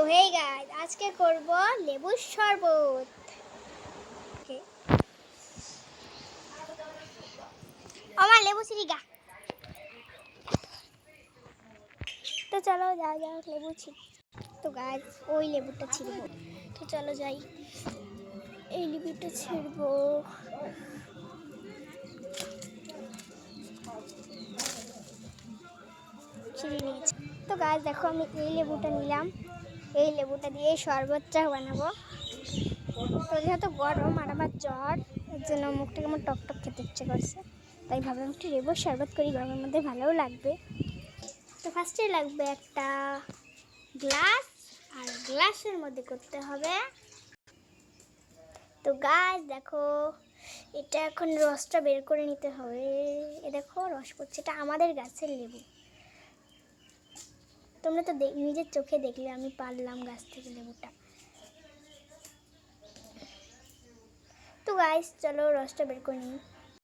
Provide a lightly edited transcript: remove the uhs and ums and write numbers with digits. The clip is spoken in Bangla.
হে গাইস, আজকে করব লেবুর শরবত। আমার লেবু ছিড়িগা। তো চলো যা লেবু ছিড়ি। তো গাইস ওই লেবুটা ছিড়বো। তো চলো যাই, এই লেবুটা ছিড়বো। ছিঁড়ে নিয়েছি। তো গাইস দেখো, আমি এই লেবুটা নিলাম। এই লেবুটা দিয়ে শরবতটা বানাবো। তো যেহেতু গরম আর আমার জ্বর, এর জন্য মুখটা কেমন টকটক খেতে ইচ্ছে করছে, তাই ভাবলাম একটু লেবুর শরবত করি, গরমের মধ্যে ভালোও লাগবে। তো ফার্স্টে লাগবে একটা গ্লাস, আর গ্লাসের মধ্যে করতে হবে। তো গাইস দেখো, এটা এখন রসটা বের করে নিতে হবে। এ দেখো রস পড়ছে, এটা আমাদের গাছের লেবু। তোমরা তো নিজের চোখে দেখলে আমি পারলাম গাছ থেকে লেবুটা। তো গাইস চলো রসটা বের করে নিই।